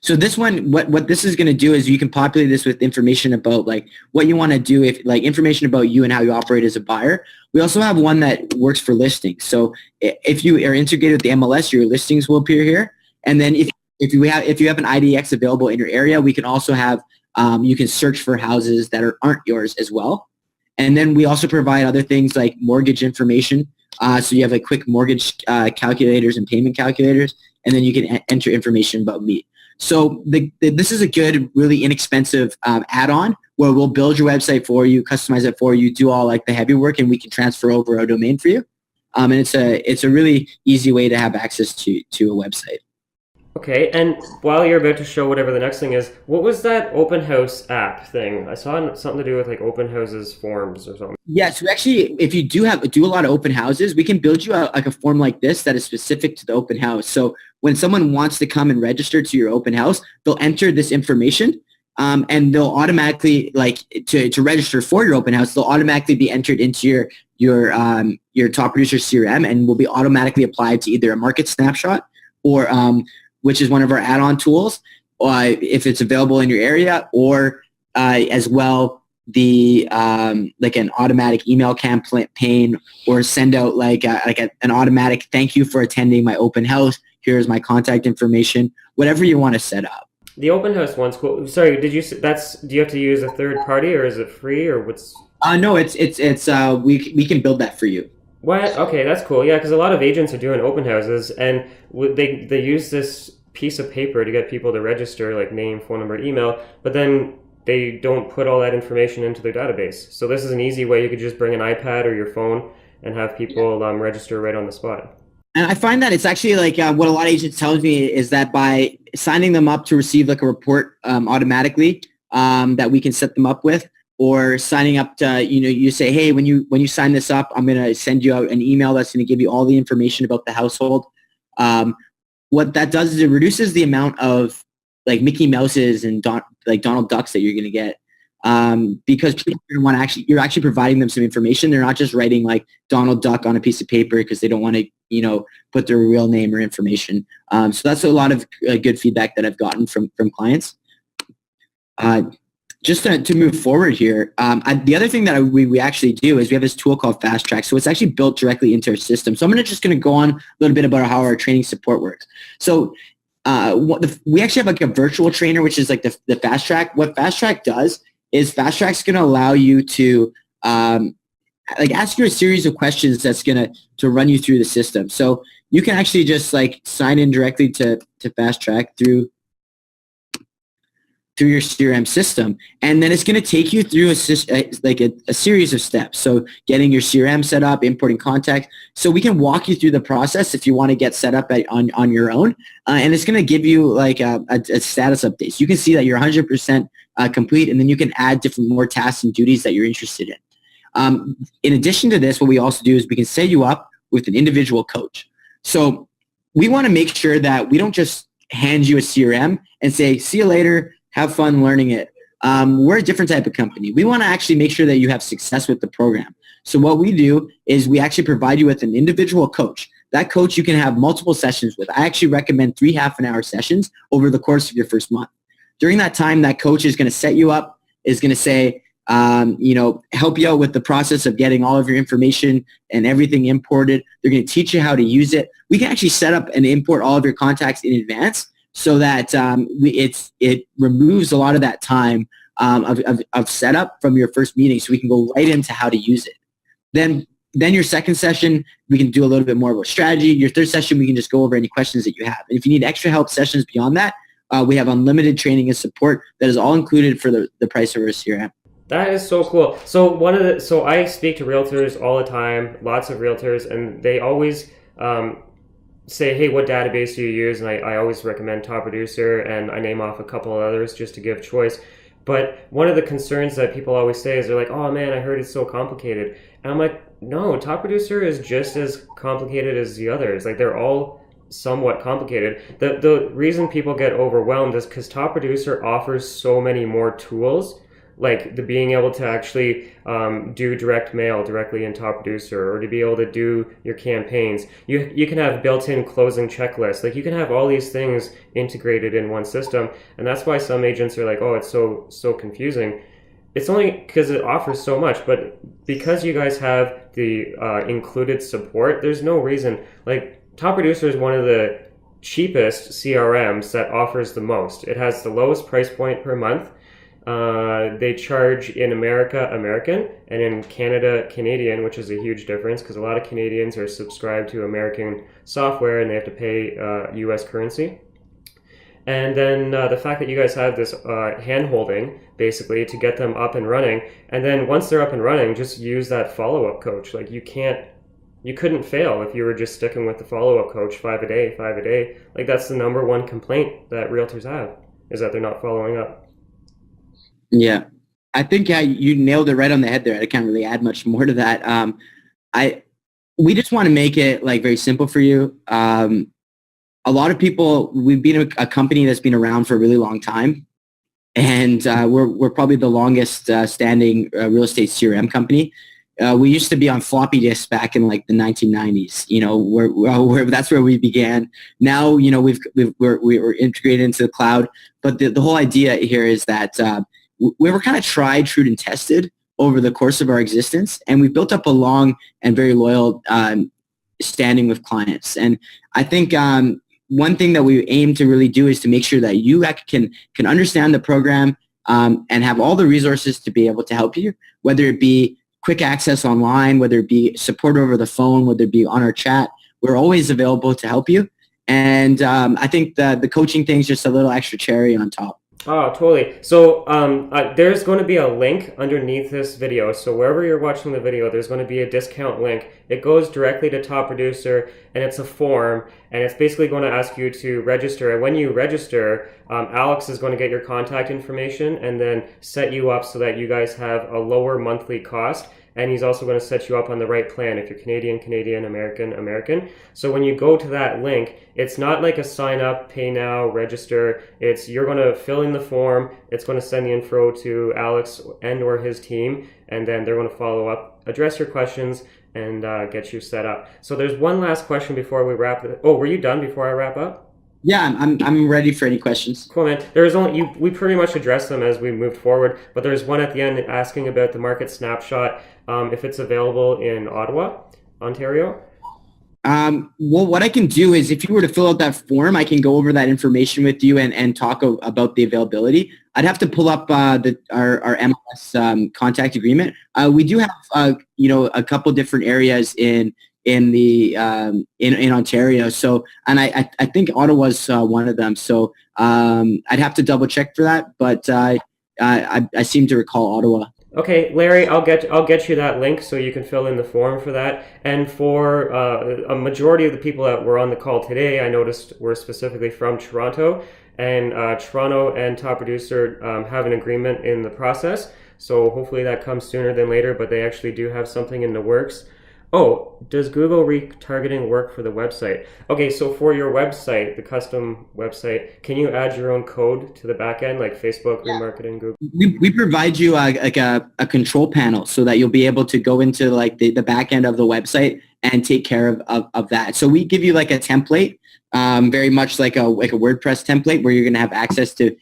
So this one, what this is going to do is you can populate this with information about like what you want to do, if like information about you and how you operate as a buyer. We also have one that works for listings. So if you are integrated with the MLS, your listings will appear here. And then if you have an IDX available in your area, we can also have you can search for houses that aren't yours as well. And then we also provide other things like mortgage information. So you have like quick mortgage calculators and payment calculators, and then you can enter information about me. So this is a good, really inexpensive add-on where we'll build your website for you, customize it for you, do all like the heavy work, and we can transfer over a domain for you. And it's a really easy way to have access to a website. Okay, and while you're about to show whatever the next thing is, what was that open house app thing? I saw something to do with like open houses forms or something. Yeah, so actually, if you do a lot of open houses, we can build you like a form like this that is specific to the open house. So when someone wants to come and register to your open house, they'll enter this information, and they'll automatically, like to register for your open house, they'll automatically be entered into your TopProducer CRM and will be automatically applied to either a market snapshot or which is one of our add-on tools, if it's available in your area, or as well the like an automatic email campaign, or send out like an automatic thank you for attending my open house. Here's my contact information. Whatever you want to set up. The open house one's cool. Sorry, do you have to use a third party, or is it free, or what's? No, it's we can build that for you. What? Okay, that's cool. Yeah, because a lot of agents are doing open houses, and they use this piece of paper to get people to register, like name, phone number, email, but then they don't put all that information into their database. So this is an easy way. You could just bring an iPad or your phone and have people register right on the spot. And I find that it's actually like what a lot of agents tell me is that by signing them up to receive like a report automatically that we can set them up with, or signing up to, you say, hey, when you sign this up, I'm going to send you out an email that's going to give you all the information about the household. What that does is it reduces the amount of like Mickey Mouses and Donald Ducks that you're going to get, because people you're actually providing them some information. They're not just writing like Donald Duck on a piece of paper because they don't want to put their real name or information. So that's a lot of good feedback that I've gotten from clients. Just to move forward here, the other thing that we actually do is we have this tool called Fast Track. So it's actually built directly into our system. So I'm just going to go on a little bit about how our training support works. So we actually have like a virtual trainer, which is like the Fast Track. What Fast Track does is Fast Track's going to allow you to like ask you a series of questions that's going to run you through the system. So you can actually just like sign in directly to Fast Track through your CRM system. And then it's going to take you through a series of steps. So getting your CRM set up, importing contacts. So we can walk you through the process if you want to get set up on your own. And it's going to give you like a status update. So you can see that you're 100% complete, and then you can add different more tasks and duties that you're interested in. In addition to this, what we also do is we can set you up with an individual coach. So we want to make sure that we don't just hand you a CRM and say, see you later, have fun learning it. We're a different type of company. We want to actually make sure that you have success with the program. So what we do is we actually provide you with an individual coach. That coach you can have multiple sessions with. I actually recommend 3 half-an-hour sessions over the course of your first month. During that time, that coach is going to set you up, is going to say, help you out with the process of getting all of your information and everything imported. They're going to teach you how to use it. We can actually set up and import all of your contacts in advance, so that it removes a lot of that time of setup from your first meeting, so we can go right into how to use it. Then your second session, we can do a little bit more about strategy. Your third session, we can just go over any questions that you have. And if you need extra help sessions beyond that, we have unlimited training and support that is all included for the price of our CRM. That is so cool. So I speak to realtors all the time, lots of realtors, and they always say, hey, what database do you use? And I always recommend TopProducer, and I name off a couple of others just to give choice. But one of the concerns that people always say is they're like, oh man, I heard it's so complicated. And I'm like, no, TopProducer is just as complicated as the others. Like, they're all somewhat complicated. The reason people get overwhelmed is because TopProducer offers so many more tools, like the being able to actually do direct mail directly in TopProducer, or to be able to do your campaigns. You can have built-in closing checklists. Like, you can have all these things integrated in one system, and that's why some agents are like, oh, it's so confusing. It's only because it offers so much, but because you guys have the included support, there's no reason. Like, TopProducer is one of the cheapest CRMs that offers the most. It has the lowest price point per month. They charge in America American, and in Canada Canadian, which is a huge difference because a lot of Canadians are subscribed to American software and they have to pay U.S. currency. And then the fact that you guys have this hand holding basically to get them up and running, and then once they're up and running, just use that follow-up coach. Like you couldn't fail if you were just sticking with the follow-up coach 5 a day. Like that's the number one complaint that realtors have, is that they're not following up. Yeah, I think you nailed it right on the head there. I can't really add much more to that. We just want to make it like very simple for you. A lot of people, we've been a company that's been around for a really long time, and we're probably the longest standing real estate CRM company. We used to be on floppy disks back in like the 1990s. You know, that's where we began. Now, you know, we're integrated into the cloud. But the whole idea here is that we were kind of tried, true, and tested over the course of our existence, and we built up a long and very loyal standing with clients. And I think one thing that we aim to really do is to make sure that you can understand the program and have all the resources to be able to help you, whether it be quick access online, whether it be support over the phone, whether it be on our chat. We're always available to help you. And I think the coaching thing is just a little extra cherry on top. Oh, totally. So there's going to be a link underneath this video. So wherever you're watching the video, there's going to be a discount link. It goes directly to TopProducer, and it's a form, and it's basically going to ask you to register. And when you register, Alex is going to get your contact information and then set you up so that you guys have a lower monthly cost. And he's also going to set you up on the right plan if you're Canadian, Canadian, American, American. So when you go to that link, it's not like a sign up, pay now, register. It's you're going to fill in the form. It's going to send the info to Alex and or his team, and then they're going to follow up, address your questions, and get you set up. So there's one last question before we wrap it. Oh, were you done before I wrap up? Yeah, I'm ready for any questions. Cool, man. There's we pretty much addressed them as we moved forward, but there's one at the end asking about the market snapshot, if it's available in Ottawa, Ontario. Well, what I can do is if you were to fill out that form, I can go over that information with you and talk about the availability. I'd have to pull up our MLS contact agreement. We do have a couple different areas in Ontario. So, and I think Ottawa's one of them. So I'd have to double check for that, but I seem to recall Ottawa. Okay, Larry, I'll get you that link so you can fill in the form for that. And for a majority of the people that were on the call today, I noticed were specifically from Toronto, and Toronto and TopProducer have an agreement in the process. So hopefully that comes sooner than later, but they actually do have something in the works. Oh, does Google retargeting work for the website? Okay, so for your website, the custom website, can you add your own code to the back end, like Facebook, remarketing, Google? We provide you a control panel so that you'll be able to go into like the back end of the website and take care of that. So we give you like a template, very much like a WordPress template where you're going to have access to,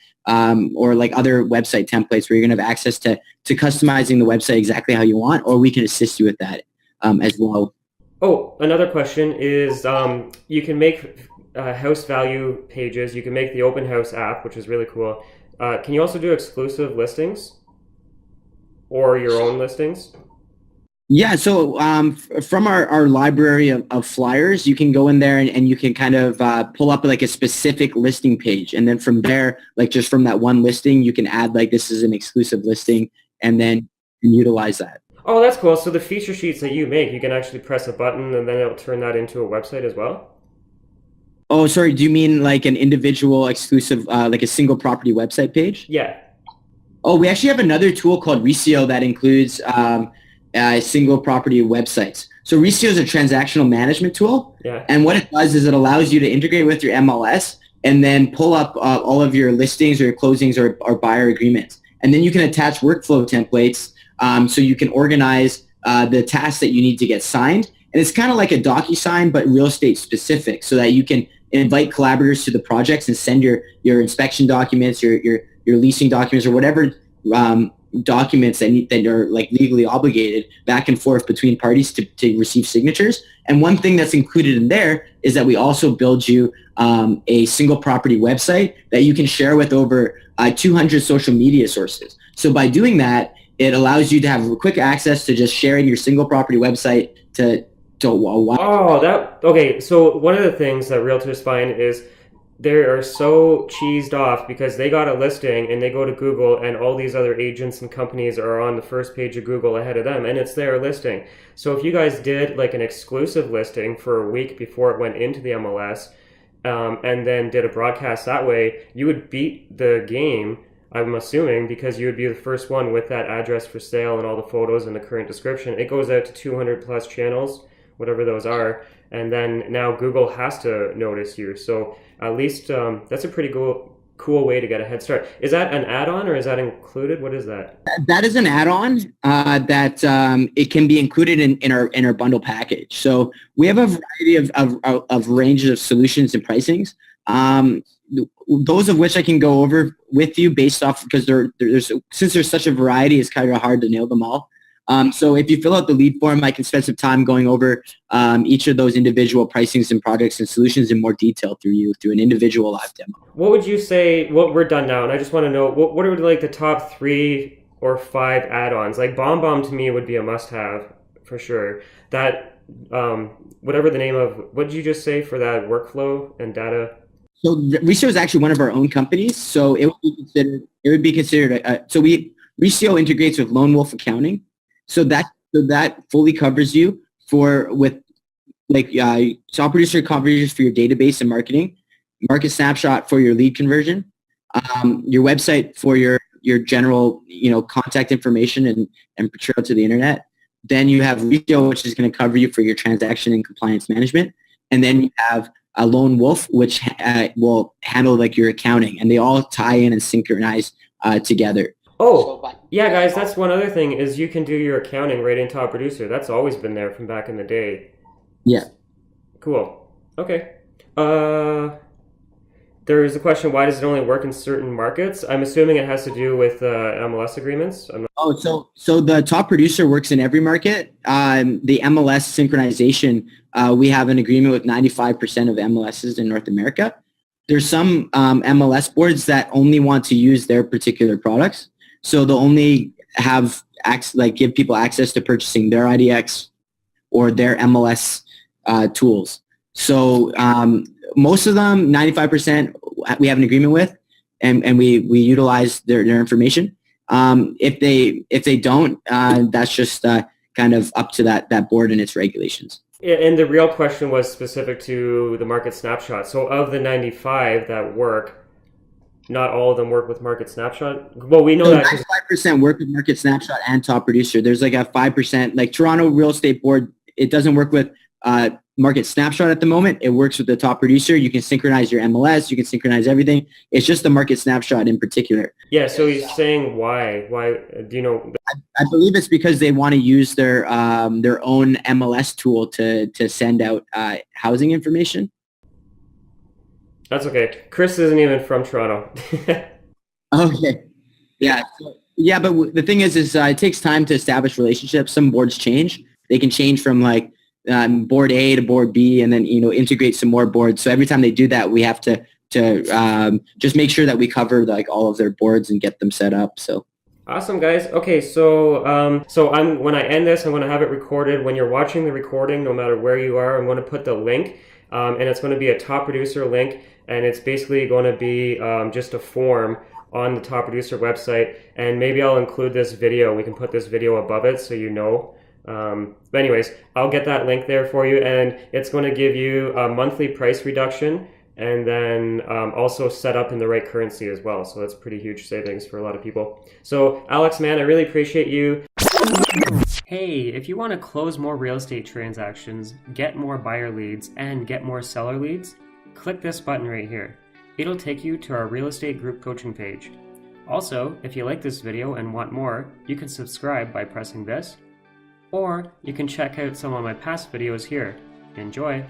or like other website templates where you're going to have access to customizing the website exactly how you want, or we can assist you with that. As well. Oh, another question is you can make house value pages. You can make the open house app, which is really cool. Can you also do exclusive listings or your own listings? Yeah, so from our library of flyers, you can go in there and you can kind of pull up like a specific listing page. And then from there, like just from that one listing, you can add like this is an exclusive listing and then utilize that. Oh, that's cool. So the feature sheets that you make, you can actually press a button and then it'll turn that into a website as well? Oh, sorry. Do you mean like an individual exclusive, like a single property website page? Yeah. Oh, we actually have another tool called Reseo that includes single property websites. So Reseo is a transactional management tool. Yeah. And what it does is it allows you to integrate with your MLS and then pull up all of your listings or your closings or buyer agreements. And then you can attach workflow templates so you can organize the tasks that you need to get signed. And it's kind of like a DocuSign, but real estate specific so that you can invite collaborators to the projects and send your inspection documents, your leasing documents or whatever documents that are like legally obligated back and forth between parties to receive signatures. And one thing that's included in there is that we also build you a single property website that you can share with over 200 social media sources. So by doing that, it allows you to have quick access to just sharing your single property website to okay. So one of the things that realtors find is they are so cheesed off because they got a listing and they go to Google and all these other agents and companies are on the first page of Google ahead of them, and it's their listing. So if you guys did like an exclusive listing for a week before it went into the MLS, and then did a broadcast that way, you would beat the game, I'm assuming, because you would be the first one with that address for sale and all the photos and the current description. It goes out to 200 plus channels, whatever those are, and then now Google has to notice you. So at least that's a pretty cool way to get a head start. Is that an add-on or is that included? What is that? That is an add-on that it can be included in our bundle package. So we have a variety of ranges of solutions and pricings. Those of which I can go over with you based off, because since there's such a variety, it's kind of hard to nail them all. So if you fill out the lead form, I can spend some time going over each of those individual pricings and products and solutions in more detail through an individual live demo. What would you say, well, we're done now, and I just want to know, what are like the top 3 or 5 add-ons? Like BombBomb to me would be a must-have for sure. That, whatever the name of, what did you just say for that workflow and data? So Resio is actually one of our own companies. So it would be considered, so Resio integrates with Lone Wolf Accounting. So that fully covers you with like TopProducer coverages for your database and marketing, Market Snapshot for your lead conversion, your website for your general contact information and portrayal to the internet. Then you have Resio, which is going to cover you for your transaction and compliance management, and then you have a Lone Wolf, which will handle like your accounting, and they all tie in and synchronize together. Oh, yeah, guys, that's one other thing is you can do your accounting right in TopProducer. That's always been there from back in the day. Yeah. Cool. Okay. There's a question, why does it only work in certain markets? I'm assuming it has to do with MLS agreements. So the TopProducer works in every market. The MLS synchronization, we have an agreement with 95% of MLSs in North America. There's some MLS boards that only want to use their particular products. So they'll only have give people access to purchasing their IDX or their MLS tools. So most of them, 95%, we have an agreement with, and we utilize their information. If they don't, that's just kind of up to that board and its regulations. Yeah, and the real question was specific to the Market Snapshot. So of the 95 that work, not all of them work with Market Snapshot. Well, we know that 95% work with Market Snapshot and TopProducer. There's like a 5%, like Toronto Real Estate Board. It doesn't work with Market Snapshot at the moment. It works with the TopProducer. You can synchronize your MLS. You can synchronize everything. It's just the Market Snapshot in particular. Yeah. So he's saying why? Why do you know? I believe it's because they want to use their own MLS tool to send out housing information. That's okay. Chris isn't even from Toronto. Okay. Yeah. Yeah, but the thing is it takes time to establish relationships. Some boards change. They can change from like board A to board B, and then integrate some more boards. So every time they do that, we have to just make sure that we cover like all of their boards and get them set up. So. Awesome, guys. Okay, so when I end this, I'm going to have it recorded. When you're watching the recording, no matter where you are, I'm going to put the link, and it's going to be a TopProducer link, and it's basically going to be just a form on the TopProducer website, and maybe I'll include this video. We can put this video above it so you know. But anyways, I'll get that link there for you, and it's going to give you a monthly price reduction, and then also set up in the right currency as well. So that's pretty huge savings for a lot of people. So Alex, man, I really appreciate you. Hey, if you want to close more real estate transactions, get more buyer leads, and get more seller leads, click this button right here. It'll take you to our real estate group coaching page. Also, if you like this video and want more, you can subscribe by pressing this, or you can check out some of my past videos here. Enjoy!